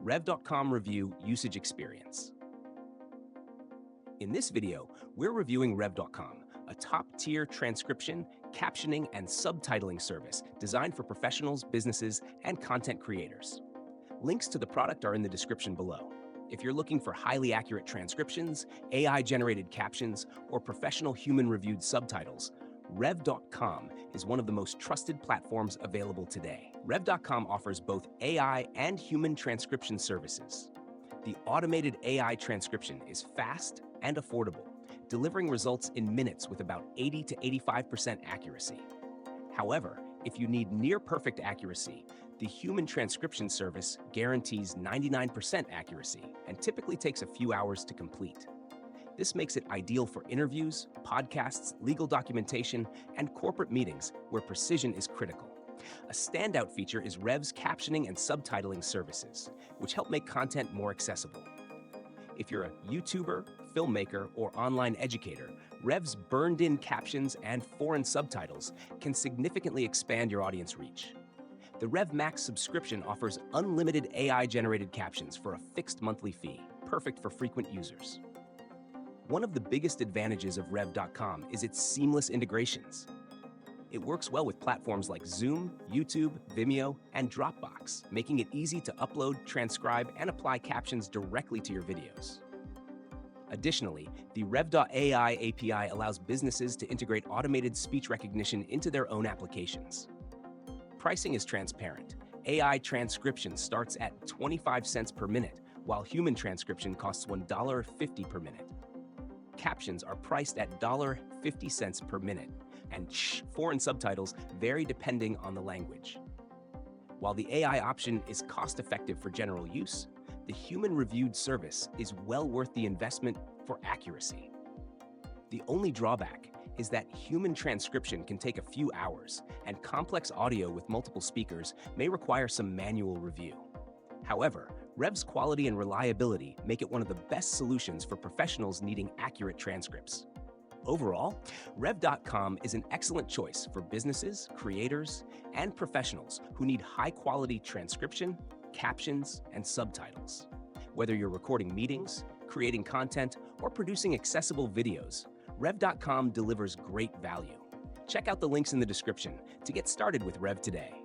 Rev.com Review Usage Experience. In this video, we're reviewing Rev.com, a top-tier transcription, captioning, and subtitling service designed for professionals, businesses, and content creators. Links to the product are in the description below. If you're looking for highly accurate transcriptions, AI-generated captions, or professional human-reviewed subtitles, Rev.com is one of the most trusted platforms available today. Rev.com offers both AI and human transcription services. The automated AI transcription is fast and affordable, delivering results in minutes with about 80 to 85% accuracy. However, if you need near-perfect accuracy, the human transcription service guarantees 99% accuracy and typically takes a few hours to complete. This makes it ideal for interviews, podcasts, legal documentation, and corporate meetings where precision is critical. A standout feature is Rev's captioning and subtitling services, which help make content more accessible. If you're a YouTuber, filmmaker, or online educator, Rev's burned-in captions and foreign subtitles can significantly expand your audience reach. The Rev Max subscription offers unlimited AI-generated captions for a fixed monthly fee, perfect for frequent users. One of the biggest advantages of Rev.com is its seamless integrations. It works well with platforms like Zoom, YouTube, Vimeo, and Dropbox, making it easy to upload, transcribe, and apply captions directly to your videos. Additionally, the Rev.ai API allows businesses to integrate automated speech recognition into their own applications. Pricing is transparent. AI transcription starts at 25 cents per minute, while human transcription costs $1.50 per minute. Captions are priced at $0.50 per minute, and foreign subtitles vary depending on the language. While the AI option is cost-effective for general use, the human-reviewed service is well worth the investment for accuracy. The only drawback is that human transcription can take a few hours, and complex audio with multiple speakers may require some manual review. However, Rev's quality and reliability make it one of the best solutions for professionals needing accurate transcripts. Overall, Rev.com is an excellent choice for businesses, creators, and professionals who need high-quality transcription, captions, and subtitles. Whether you're recording meetings, creating content, or producing accessible videos, Rev.com delivers great value. Check out the links in the description to get started with Rev today.